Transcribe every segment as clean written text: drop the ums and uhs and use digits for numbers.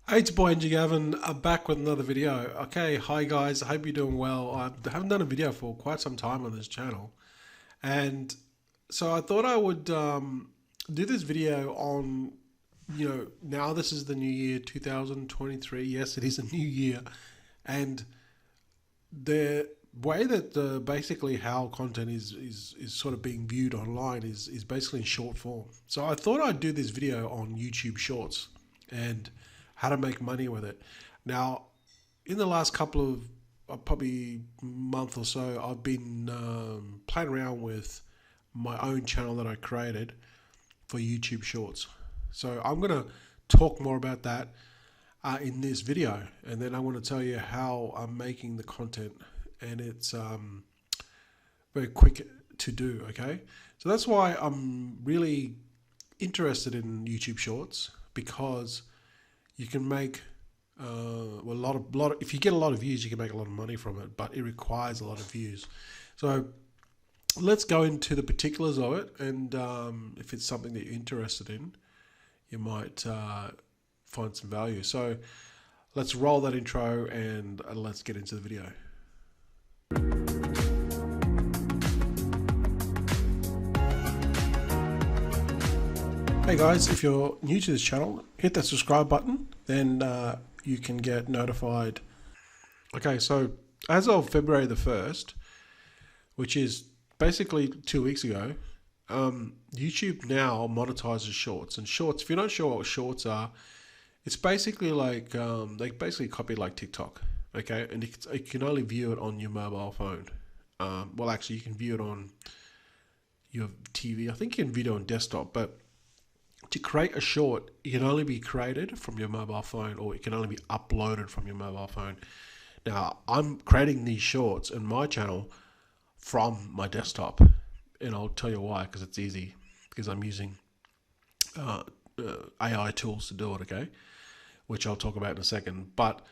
Hey, it's boy Angie Gavin, back with another video. Okay, hi guys, I hope you're doing well. I haven't done a video for quite some time on this channel, and so I thought I would do this video on, now this is the new year 2023. Yes, it is a new year, and the way that basically how content is sort of being viewed online is basically in short form. So I thought I'd do this video on YouTube Shorts and how to make money with it. Now, in the last couple of probably month or so, I've been playing around with my own channel that I created for YouTube Shorts. So I'm going to talk more about that in this video, and then I want to tell you how I'm making the content, and it's very quick to do. Okay, so that's why I'm really interested in YouTube Shorts, because you can make a lot of if you get a lot of views, you can make a lot of money from it, but it requires a lot of views. So let's go into the particulars of it, and if it's something that you're interested in, you might find some value. So let's roll that intro and let's get into the video. Hey guys, if you're new to this channel, hit that subscribe button, then you can get notified. Okay, so as of February the 1st, which is basically 2 weeks ago, YouTube now monetizes shorts. And shorts, if you're not sure what shorts are, it's basically like, they basically copy like TikTok, okay? And you can only view it on your mobile phone. Well, actually, you can view it on your TV. I think you can view it on desktop, but to create a short, it can only be created from your mobile phone, or it can only be uploaded from your mobile phone. Now, I'm creating these shorts in my channel from my desktop, and I'll tell you why, because it's easy, because I'm using AI tools to do it, okay, which I'll talk about in a second. But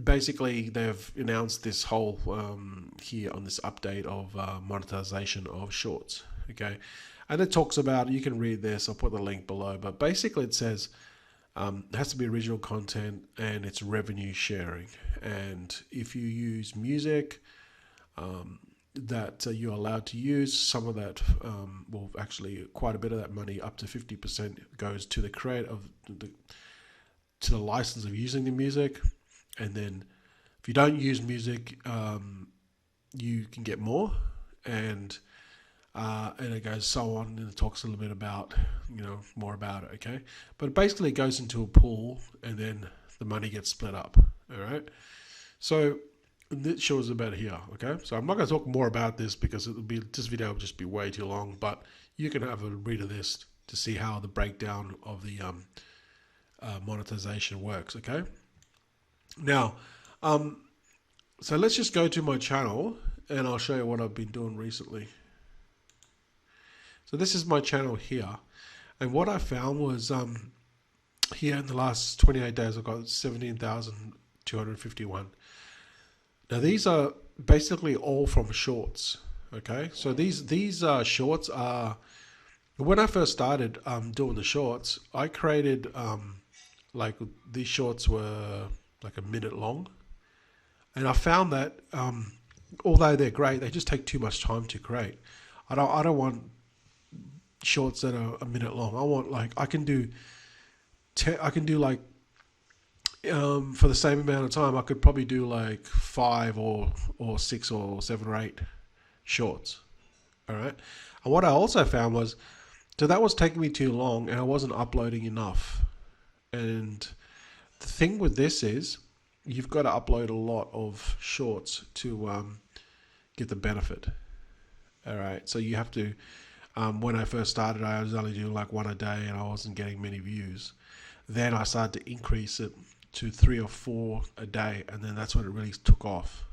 basically, they've announced this whole here on this update of monetization of shorts, okay, and it talks about, you can read this, I'll put the link below, but basically it says it has to be original content and it's revenue sharing, and if you use music that you're allowed to use, some of that, well, actually quite a bit of that money, up to 50%, goes to the creator of to the license of using the music. And then if you don't use music, you can get more, and it goes so on, and it talks a little bit about, more about it, okay? But basically it goes into a pool, and then the money gets split up, all right? So this shows about here, okay? So I'm not going to talk more about this, because this video will just be way too long, but you can have a read of this to see how the breakdown of the monetization works, okay? Now, so let's just go to my channel, and I'll show you what I've been doing recently. So this is my channel here, and what I found was here in the last 28 days, I've got 17,251. Now these are basically all from shorts, okay? So these shorts are, when I first started doing the shorts, I created like, these shorts were like a minute long, and I found that although they're great, they just take too much time to create. I don't want shorts that are a minute long. I want, like, I can do like, for the same amount of time, I could probably do like 5 or 6 or 7 or 8 shorts. All right. And what I also found was, so that was taking me too long, and I wasn't uploading enough. And the thing with this is, you've got to upload a lot of shorts to get the benefit. All right. So you have to, when I first started, I was only doing like 1 a day, and I wasn't getting many views. Then I started to increase it to 3 or 4 a day, and then that's when it really took off.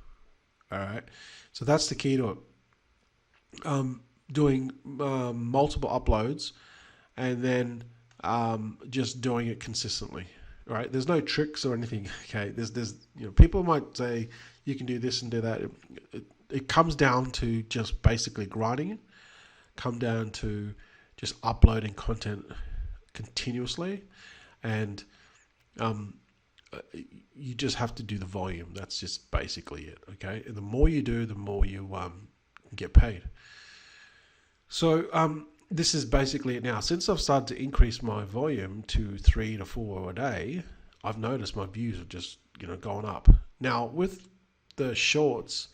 All right. So that's the key to it. Doing multiple uploads, and then just doing it consistently. All right. There's no tricks or anything. Okay. There's people might say you can do this and do that. It comes down to just basically grinding it. Come down to just uploading content continuously, and You just have to do the volume. That's just basically it. Okay, and the more you do, the more you get paid. So this is basically it now. Since I've started to increase my volume to 3 to 4 a day, I've noticed my views have just gone up. Now with the shorts,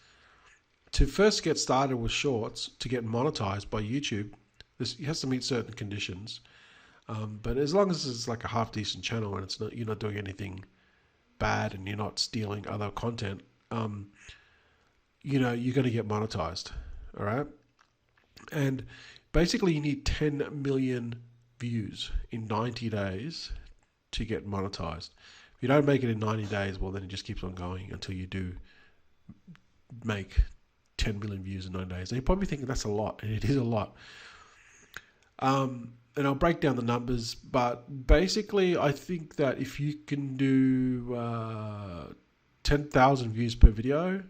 to first get started with shorts to get monetized by YouTube, this has to meet certain conditions. But as long as it's like a half decent channel and you're not doing anything bad and you're not stealing other content, you're going to get monetized. All right. And basically you need 10 million views in 90 days to get monetized. If you don't make it in 90 days, well, then it just keeps on going until you do make 10 million views in 9 days. And you're probably thinking that's a lot, and it is a lot. And I'll break down the numbers, but basically I think that if you can do 10,000 views per video,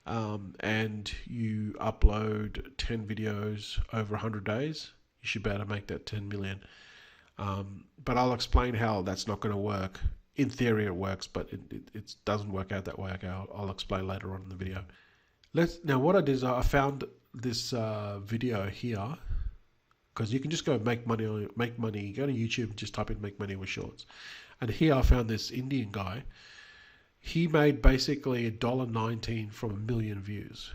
and you upload 10 videos over 100 days, you should be able to make that 10 million. But I'll explain how that's not going to work. In theory it works, but it doesn't work out that way. Okay, I'll explain later on in the video. Now what I did is I found this video here, because you can just go make money, go to YouTube and just type in make money with shorts. And here I found this Indian guy. He made basically $1.19 from 1 million views.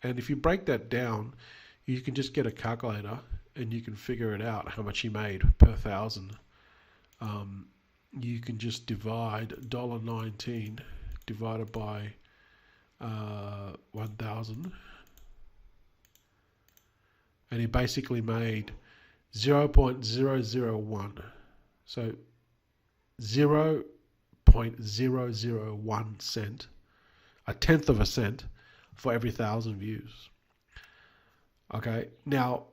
And if you break that down, you can just get a calculator and you can figure it out how much he made per 1,000. You can just divide $1.19 divided by 1,000. And he basically made 0.001. So 0.001 cent, a tenth of a cent for every 1,000 views. Okay, now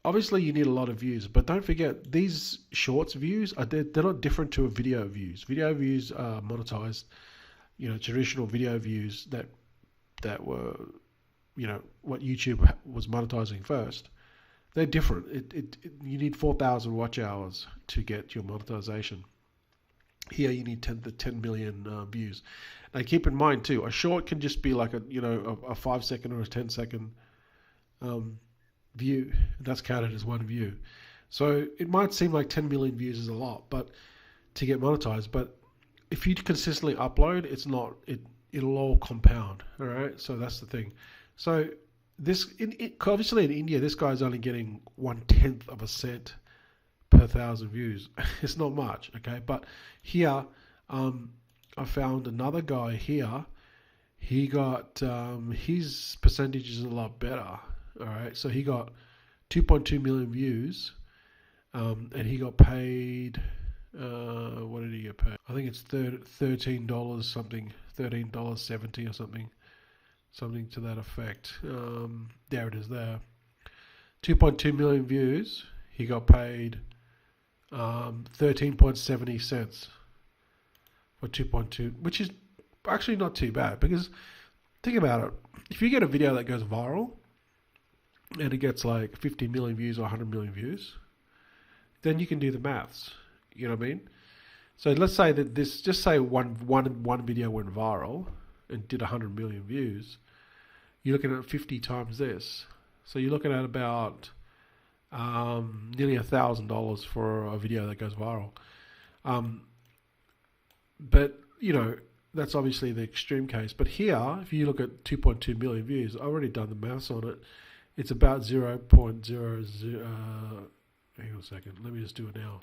obviously you need a lot of views, but don't forget these shorts views they're not different to a video views. Video views are monetized, traditional video views that were, what YouTube was monetizing first. They're different. You need 4,000 watch hours to get your monetization. Here you need 10 million views. Now keep in mind too, a short can just be like a 5-second or a 10-second view. That's counted as one view. So it might seem like 10 million views is a lot, but to get monetized. But if you consistently upload, it's not. It'll all compound. All right. So that's the thing. So obviously in India, this guy's only getting 1/10 of a cent per 1,000 views. It's not much, okay? But here, I found another guy here. He got his percentage is a lot better. All right, so he got 2.2 million views, and he got paid. What did he get paid? I think it's $13 something, $13.70 or something to that effect. There it is. There, 2.2 million views. He got paid 13.70 cents for 2.2, which is actually not too bad, because think about it. If you get a video that goes viral and it gets like 50 million views or 100 million views, then you can do the maths. You know what I mean? So let's say that just say one video went viral and did 100 million views. You're looking at 50 times this. So you're looking at about nearly $1,000 for a video that goes viral. But that's obviously the extreme case. But here, if you look at 2.2 million views, I've already done the maths on it. It's about 0.00. Hang on a second. Let me just do it now.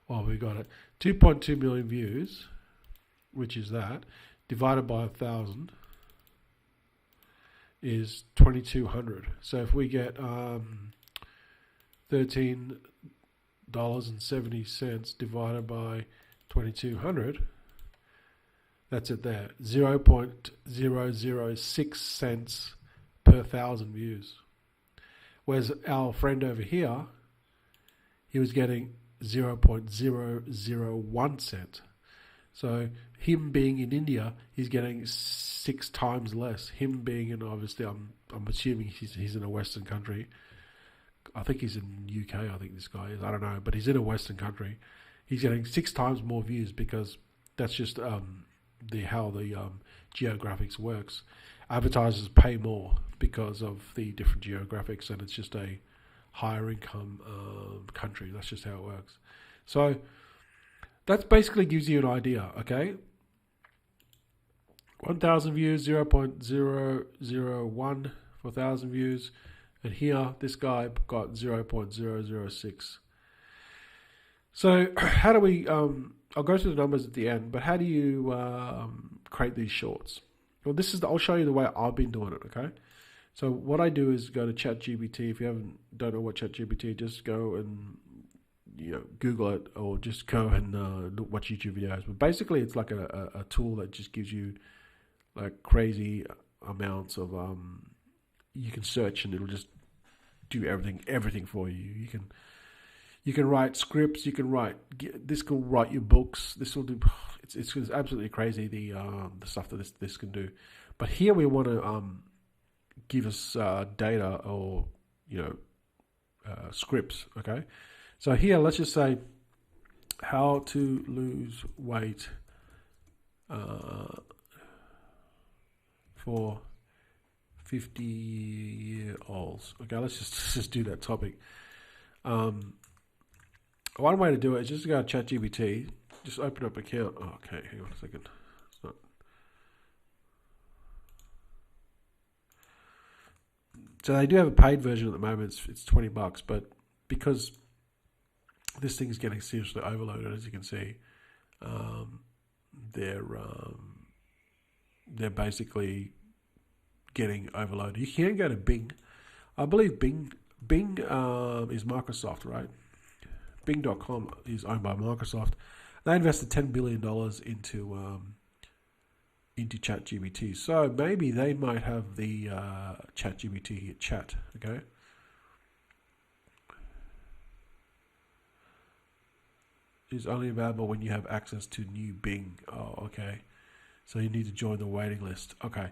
Oh, we got it. 2.2 million views, which is that, divided by 1,000 is 2,200. So if we get $13.70 divided by 2,200, that's it there. 0.006 cents per 1,000 views. Whereas our friend over here, he was getting 0.001 cent. So him being in India, he's getting 6 times less. Him being in, obviously, I'm assuming he's in a Western country. I think he's in UK. I think this guy is. I don't know, but he's in a Western country. he's getting 6 times more views because that's just how the geographics works. Advertisers pay more because of the different geographics, and it's just a higher income country. That's just how it works. So that basically gives you an idea, okay? 1,000 views, 0.001 for 1,000 views. And here, this guy got 0.006. So how do we, I'll go through the numbers at the end, but how do you create these shorts? Well, I'll show you the way I've been doing it, okay? So what I do is go to ChatGPT. If you don't know what ChatGPT, just go and Google it, or just go and watch YouTube videos. But basically, it's like a tool that just gives you like crazy amounts of you can search and it'll just do everything for you. You can write scripts. You can write this will write your books. This will do. It's absolutely crazy the stuff that this can do. But here we want to give us data or scripts. Okay, so here let's just say how to lose weight for 50-year-olds. Okay, let's just do that topic. One way to do it is just to go to ChatGPT, just open up an account. Oh, okay, hang on a second. It's not. So they do have a paid version at the moment. It's $20, but because this thing is getting seriously overloaded, as you can see, they're basically getting overloaded. You can go to Bing. I believe Bing is Microsoft, right? Bing.com is owned by Microsoft. They invested $10 billion into ChatGPT. So maybe they might have the ChatGPT chat, okay? It's only available when you have access to new Bing. Oh, okay. So you need to join the waiting list. Okay.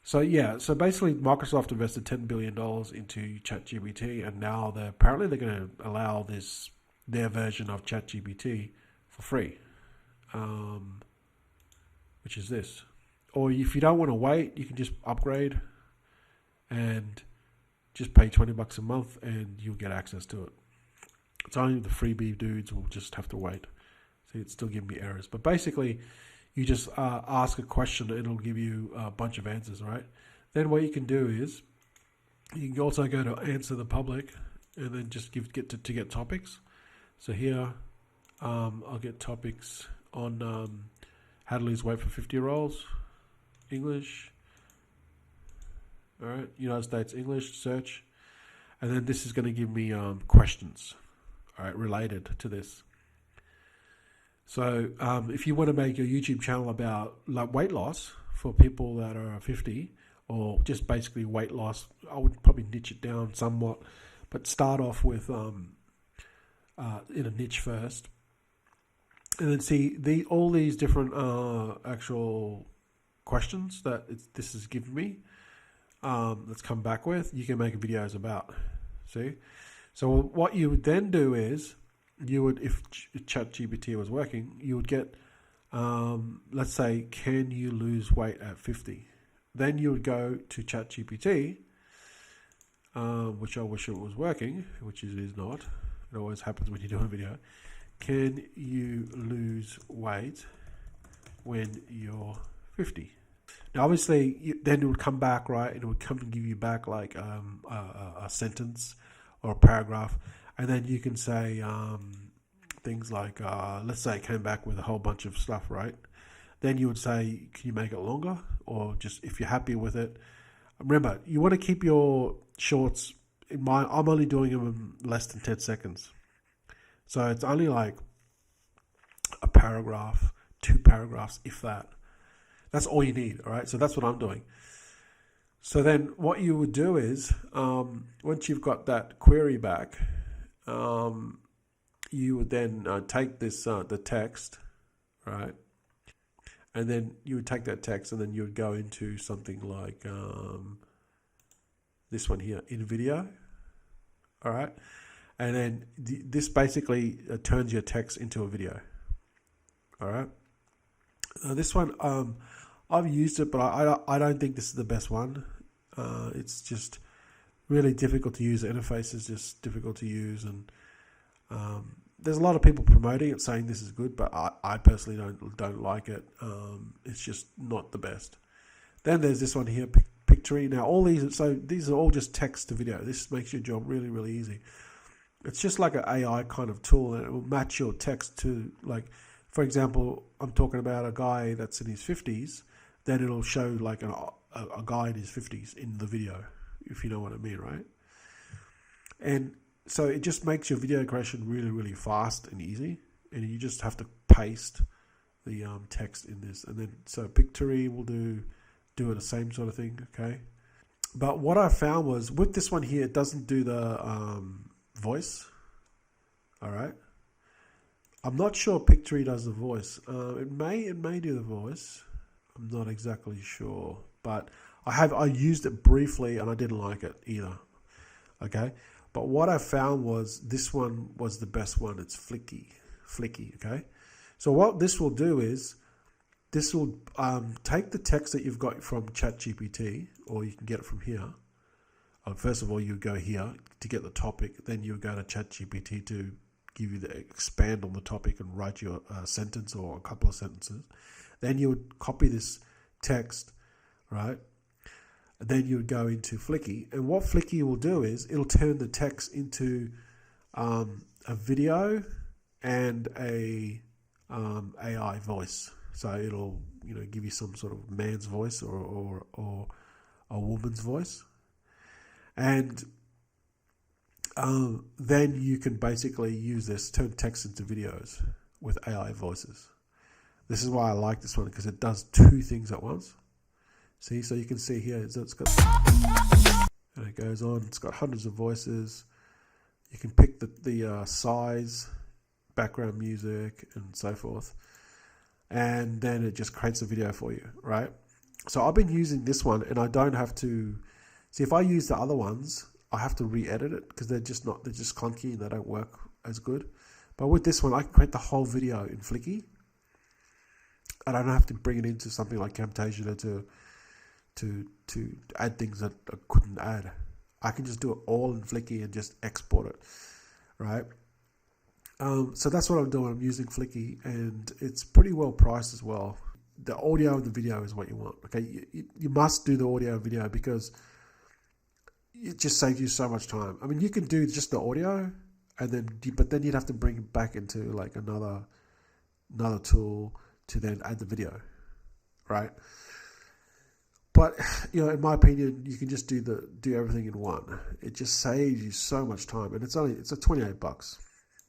So yeah, so basically Microsoft invested $10 billion into ChatGPT, and now they're going to allow their version of ChatGPT for free, which is this. Or if you don't want to wait, you can just upgrade and just pay $20 a month and you'll get access to it. It's only the freebie dudes will just have to wait. See, it's still giving me errors. But basically, you just ask a question and it'll give you a bunch of answers, right? Then what you can do is you can also go to answer the public and then just get topics. So here, I'll get topics on how to lose weight for 50-year-olds, English, all right, United States English, search, and then this is going to give me questions, all right, related to this. So if you want to make your YouTube channel about like weight loss for people that are 50, or just basically weight loss, I would probably niche it down somewhat, but start off with in a niche first, and then see all these different actual questions that this has given me. Let's come back with. You can make videos about. See, so what you would then do is if ChatGPT was working, you would get let's say, can you lose weight at 50? Then you would go to ChatGPT, which I wish it was working, which it is not. It always happens when you do a video. Can you lose weight when you're 50? Now, obviously, then it would come back, right? It would come and give you back like a sentence or a paragraph. And then you can say things like, let's say it came back with a whole bunch of stuff, right? Then you would say, can you make it longer? Or just if you're happy with it. Remember, you want to keep your shorts. I'm only doing them in less than 10 seconds. So it's only like a paragraph, 2 paragraphs, if that. That's all you need, all right? So that's what I'm doing. So then what you would do is, once you've got that query back, you would then take this, the text, right? And then you would take that text and then you would go into something like this one here, in video, all right? And then this basically turns your text into a video. All right. Now this one, I've used it, but I don't think this is the best one. It's just really difficult to use. The interface is just difficult to use, and there's a lot of people promoting it, saying this is good, but I personally don't like it. It's just not the best. Then there's this one here, Pictory. Now all these are all just text to video. This makes your job really, really easy. It's just like an AI kind of tool, and it will match your text to, like, for example, I'm talking about a guy that's in his 50s, then it'll show like a guy in his 50s in the video, if you know what I mean, right? And so it just makes your video creation really, really fast and easy, and you just have to paste the text in this, and then so Pictory will do it the same sort of thing, okay? But what I found was with this one here, it doesn't do the voice. All right. I'm not sure Pictory does the voice. It may do the voice. I'm not exactly sure, but I used it briefly and I didn't like it either. Okay. But what I found was this one was the best one. It's Flicky. Okay. So what this will do is this will take the text that you've got from ChatGPT, or you can get it from here. First of all, you go here to get the topic. Then you go to ChatGPT to give you the expand on the topic and write your sentence or a couple of sentences. Then you would copy this text, right? And then you would go into Flicky. And what Flicky will do is it'll turn the text into a video and a AI voice. So it'll give you some sort of man's voice or a woman's voice. And then you can basically use this, turn text into videos with AI voices. This is why I like this one, because it does two things at once. See, so you can see here, it's got, and it goes on, it's got hundreds of voices. You can pick the size, background music, and so forth. And then it just creates a video for you, right? So I've been using this one, and I don't have to... See, if I use the other ones, I have to re-edit it because they're just clunky and they don't work as good. But with this one, I can create the whole video in Flicky, and I don't have to bring it into something like Camtasia to add things that I couldn't add. I can just do it all in Flicky and just export it, right? So that's what I'm doing. I'm using Flicky, and it's pretty well priced as well. The audio and the video is what you want. Okay, you must do the audio and video because it just saves you so much time. I mean, you can do just the audio, but then you'd have to bring it back into like another tool to then add the video, right? But in my opinion, you can just do everything in one. It just saves you so much time, and it's a $28,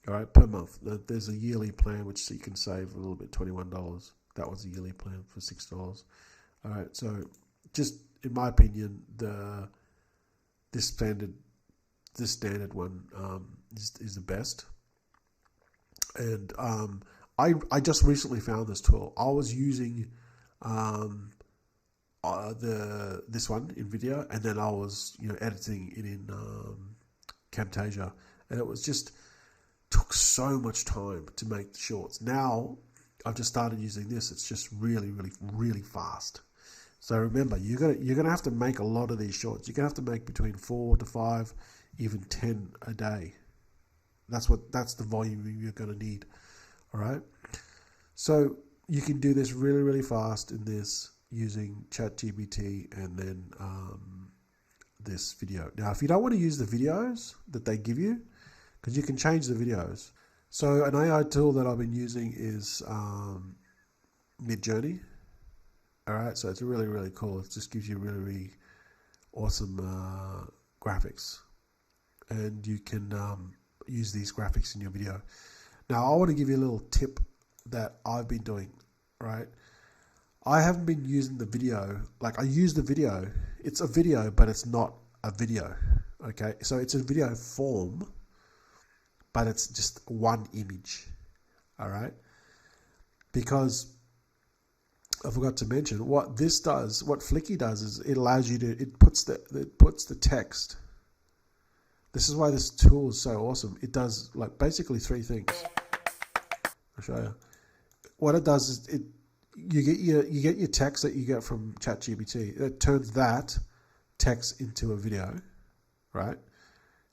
all right, per month. There's a yearly plan which you can save a little bit, $21. That was a yearly plan for $6. All right, so just in my opinion, this standard one is the best. And I just recently found this tool. I was using this one in video, and then I was editing it in Camtasia, and it was just took so much time to make the shorts. Now I've just started using this. It's just really, really, really fast. So remember, you're gonna have to make a lot of these shorts. You're gonna have to make between 4 to 5, even 10 a day. That's the volume you're gonna need. All right. So you can do this really, really fast in this using ChatGPT and then this video. Now, if you don't want to use the videos that they give you, because you can change the videos. So an AI tool that I've been using is Midjourney. All right, so it's really, really cool. It just gives you really, really awesome graphics, and you can use these graphics in your video. Now, I want to give you a little tip that I've been doing, right? I haven't been using the video. Like, I use the video. It's a video, but it's not a video, okay? So it's a video form, but it's just one image, all right? Because I forgot to mention what this does. What Flicky does is it allows you to. It puts the This is why this tool is so awesome. It does like basically 3 things. I'll show you. What it does is you get your text that you get from ChatGPT. It turns that text into a video, right?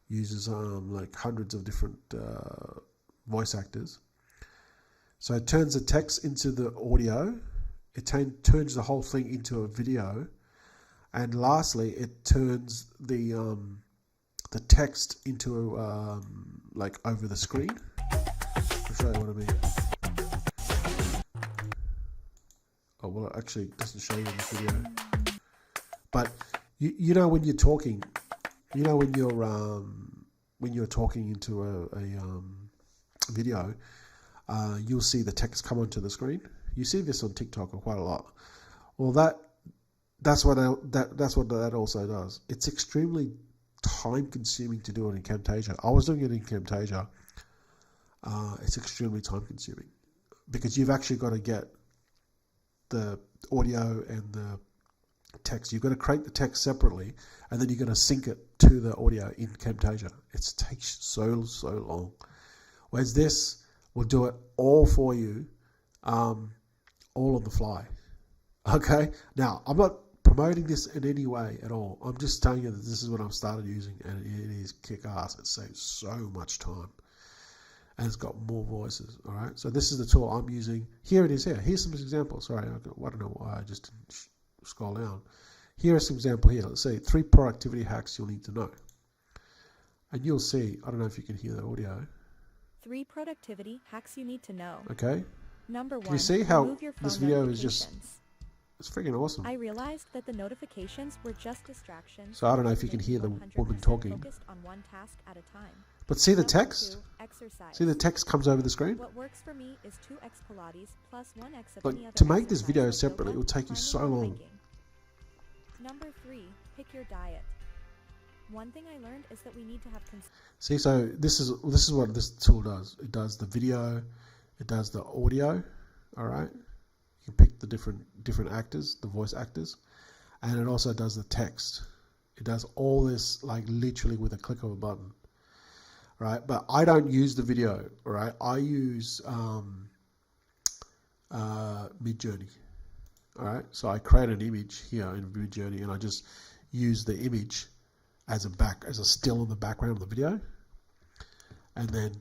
Uses like hundreds of different voice actors. So it turns the text into the audio. It turns the whole thing into a video, and lastly, it turns the text into like over the screen. I'll show you what I mean. Oh well, it actually doesn't show you in this video. But you know when you're talking, you know when you're talking into a video, you'll see the text come onto the screen. You see this on TikTok quite a lot. Well, that's what that also does. It's extremely time consuming to do it in Camtasia. I was doing it in Camtasia. It's extremely time consuming because you've actually got to get the audio and the text. You've got to create the text separately, and then you've got to sync it to the audio in Camtasia. It takes so long. Whereas this will do it all for you, all on the fly. Okay. Now, I'm not promoting this in any way at all. I'm just telling you that this is what I've started using, and it is kick ass. It saves so much time, and it's got more voices. All right. So this is the tool I'm using. Here it is. Here's some examples. Sorry, I don't know why I just didn't scroll down. Here are some examples here. Let's see 3 productivity hacks you'll need to know, and you'll see. I don't know if you can hear the audio. 3 productivity hacks you need to know. Okay. Number 1. Can you see how this video is just? It's freaking awesome. I realized that the notifications were just distractions. So I don't know if you can hear the woman talking. Focused on one task at a time. But see the Number text? 2, exercise. See the text comes over the screen? What works for me is 2x Pilates plus 1x of Like, any other to make this exercise video like separately, yoga, it will take you climbing, so or long. hiking. Number 3, pick your diet. One thing I learned is that we need to have See, so this is what this tool does. It does the video, it does the audio, all right? You can pick the different actors, the voice actors, and it also does the text. It does all this like literally with a click of a button, right? But I don't use the video, all right? I use Midjourney, all right? So I create an image here in Midjourney, and I just use the image as a still in the background of the video. And then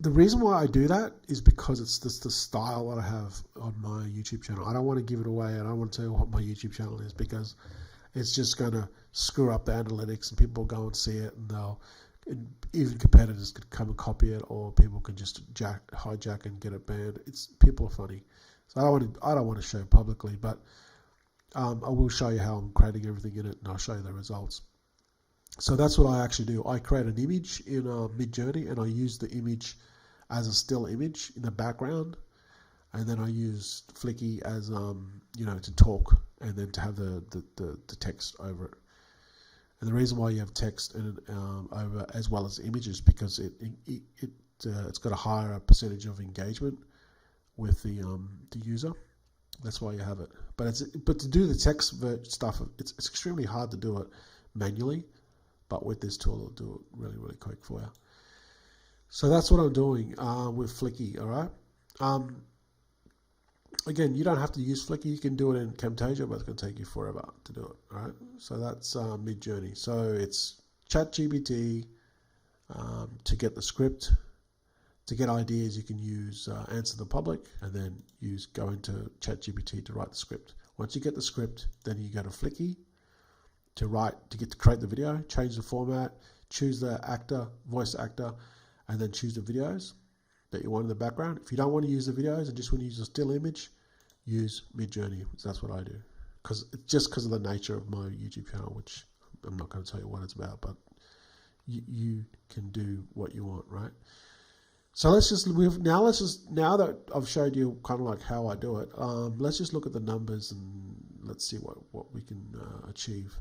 the reason why I do that is because it's just the style that I have on my YouTube channel. I don't want to give it away. I don't want to tell you what my YouTube channel is because it's just going to screw up the analytics, and people go and see it, and even competitors could come and copy it, or people can just hijack and get it banned. People are funny. So I don't want to show publicly, but I will show you how I'm creating everything in it, and I'll show you the results. So that's what I actually do. I create an image in Midjourney, and I use the image as a still image in the background, and then I use Flicky as to talk, and then to have the text over it. And the reason why you have text over as well as images because it's got a higher percentage of engagement with the user. That's why you have it. But to do the text stuff, it's extremely hard to do it manually. But with this tool, it'll do it really, really quick for you. So that's what I'm doing with Flicky, all right? Again, you don't have to use Flicky. You can do it in Camtasia, but it's going to take you forever to do it, all right? So that's Midjourney. So it's ChatGPT to get the script. To get ideas, you can use Answer the Public, and then go into ChatGPT to write the script. Once you get the script, then you go to Flicky to create the video, change the format, choose the voice actor, and then choose the videos that you want in the background. If you don't want to use the videos and just want to use a still image, use Midjourney. That's what I do. Because of the nature of my YouTube channel, which I'm not going to tell you what it's about, but you can do what you want, right? So now that I've showed you kind of like how I do it, let's just look at the numbers and let's see what we can achieve.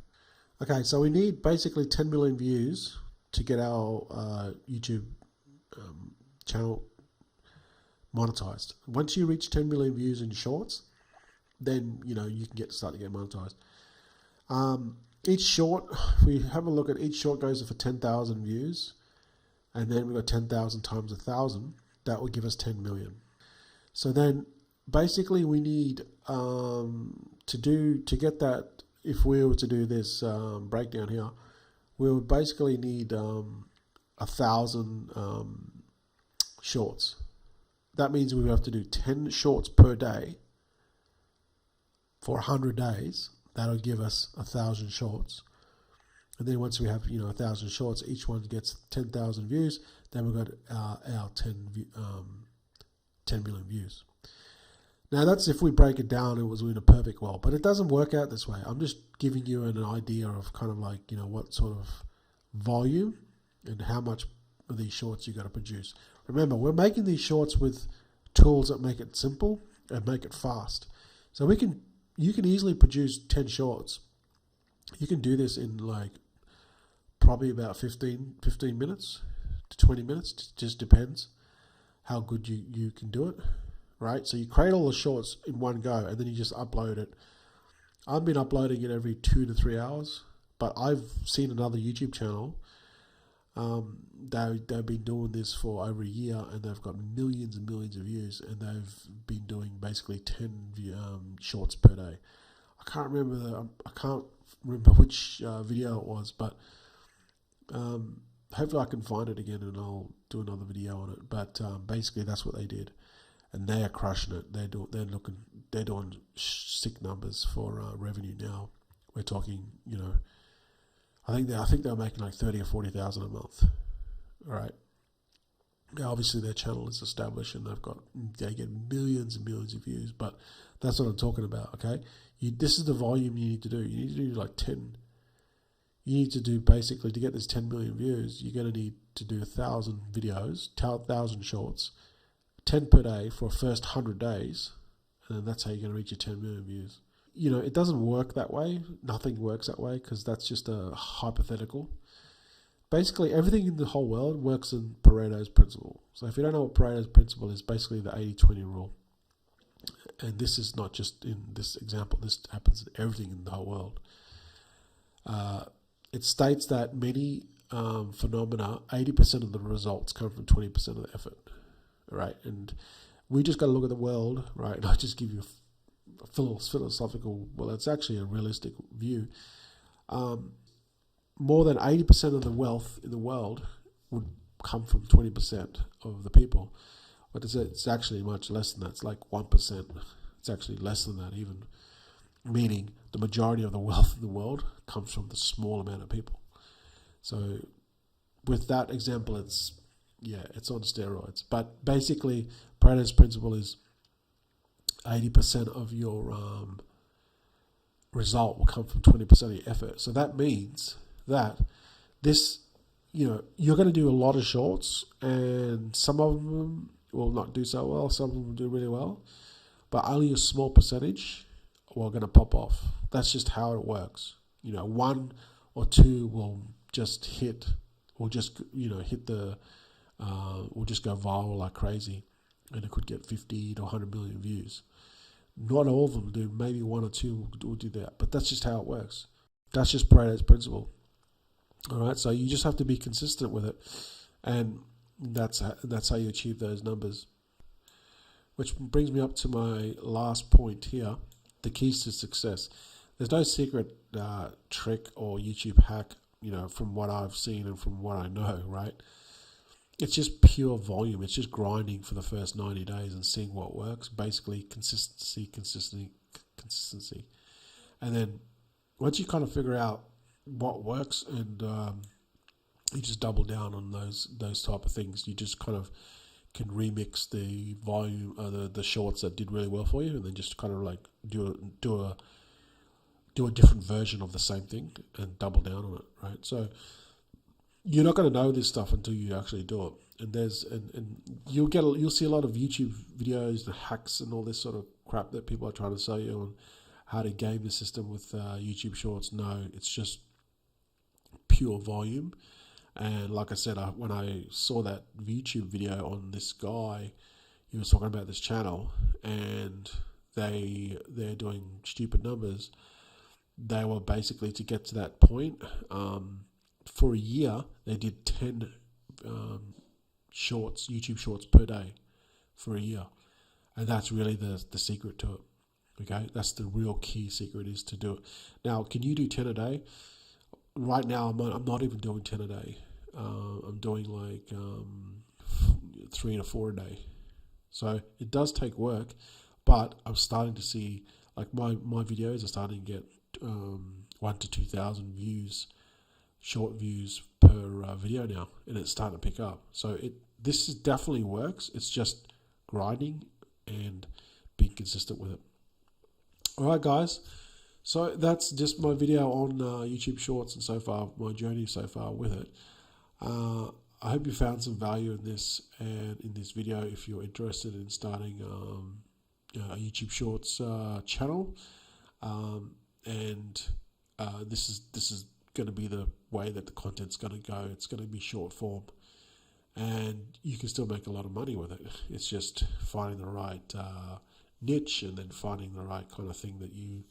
Okay, so we need basically 10 million views to get our YouTube channel monetized. Once you reach 10 million views in shorts, then you can start to get monetized. Each short, if we have a look at each short goes for 10,000 views, and then we've got 10,000 times 1,000, that would give us 10 million. So then basically we need to get that, if we were to do this breakdown here, we would basically need 1,000 shorts. That means we have to do 10 shorts per day for 100 days. That'll give us 1,000 shorts. And then once we have 1,000 shorts, each one gets 10,000 views. Then we've got our 10 million views. Now that's if we break it down, it was in a perfect world, but it doesn't work out this way. I'm just giving you an idea of kind of like, what sort of volume and how much of these shorts you got to produce. Remember, we're making these shorts with tools that make it simple and make it fast. So you can easily produce 10 shorts. You can do this in like probably about 15 minutes to 20 minutes. It just depends how good you can do it. Right, so you create all the shorts in one go, and then you just upload it. I've been uploading it every 2 to 3 hours, but I've seen another YouTube channel. They've been doing this for over a year, and they've got millions and millions of views, and they've been doing basically 10 shorts per day. I can't remember which video it was, but hopefully I can find it again, and I'll do another video on it. But basically, that's what they did. And they are crushing it. They're doing sick numbers for revenue now. We're talking, I think they're making like 30 or 40,000 a month. All right. Now, obviously, their channel is established and they get millions and millions of views. But that's what I'm talking about. Okay. This is the volume you need to do. You need to do like 10. You need to do basically to get this 10 million views. You're going to need to do 1,000 videos, 1,000 shorts. 10 per day for the first 100 days, and then that's how you're going to reach your 10 million views. It doesn't work that way. Nothing works that way because that's just a hypothetical. Basically, everything in the whole world works in Pareto's principle. So if you don't know what Pareto's principle is, basically the 80-20 rule. And this is not just in this example. This happens in everything in the whole world. It states that many phenomena, 80% of the results come from 20% of the effort. Right, and we just got to look at the world, right? And I just give you a philosophical, well, it's actually a realistic view. More than 80% of the wealth in the world would come from 20% of the people. But it's actually much less than that. It's like 1%. It's actually less than that even. Meaning the majority of the wealth in the world comes from the small amount of people. So with that example, it's on steroids. But basically, Pareto's principle is 80% of your result will come from 20% of your effort. So that means that this, you're going to do a lot of shorts, and some of them will not do so well. Some of them will do really well, but only a small percentage are going to pop off. That's just how it works. 1 or 2 will just hit the. Will just go viral like crazy, and it could get 50 to 100 million views. Not all of them do. Maybe 1 or 2 will do that, but that's just how it works. That's just Pareto's principle. All right, so you just have to be consistent with it, and that's how you achieve those numbers. Which brings me up to my last point here: the keys to success. There's no secret trick or YouTube hack, from what I've seen and from what I know, right? It's just pure volume. It's just grinding for the first 90 days and seeing what works. Basically, consistency. And then once you kind of figure out what works, and you just double down on those type of things, you just kind of can remix the volume, the shorts that did really well for you, and then just kind of like do a different version of the same thing and double down on it, right? So you're not going to know this stuff until you actually do it. And you'll see a lot of YouTube videos, the hacks and all this sort of crap that people are trying to sell you on how to game the system with YouTube Shorts. No, it's just pure volume. And like I said, when I saw that YouTube video on this guy, he was talking about this channel, and they're doing stupid numbers. they were basically to get to that point. For a year, they did 10 shorts, YouTube shorts per day for a year. And that's really the secret to it. Okay, that's the real key secret, is to do it. Now, can you do 10 a day? Right now, I'm not even doing 10 a day. I'm doing like 3 to 4 a day. So it does take work, but I'm starting to see, like, my videos are starting to get 1,000 to 2,000 views, short views per video now, and it's starting to pick up. So this definitely works. It's just grinding and being consistent with it. All right, guys. So that's just my video on YouTube Shorts, and so far my journey so far with it. I hope you found some value in this and in this video. If you're interested in starting a YouTube Shorts channel, and this is going to be the way that the content's going to go. It's going to be short form, and you can still make a lot of money with it. It's just finding the right niche, and then finding the right kind of thing that you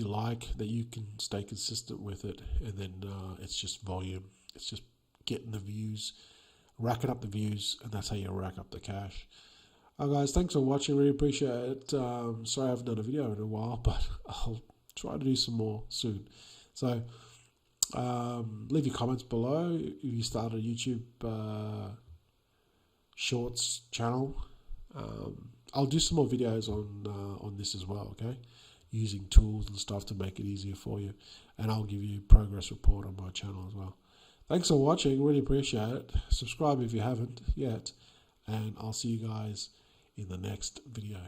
like, that you can stay consistent with it, and then it's just volume. It's just getting the views, racking up the views, and that's how you rack up the cash. Guys, thanks for watching. Really appreciate it. Sorry I haven't done a video in a while, but I'll try to do some more soon. So leave your comments below if you start a YouTube Shorts channel. I'll do some more videos on this as well, okay? Using tools and stuff to make it easier for you. And I'll give you progress report on my channel as well. Thanks for watching. Really appreciate it. Subscribe if you haven't yet. And I'll see you guys in the next video.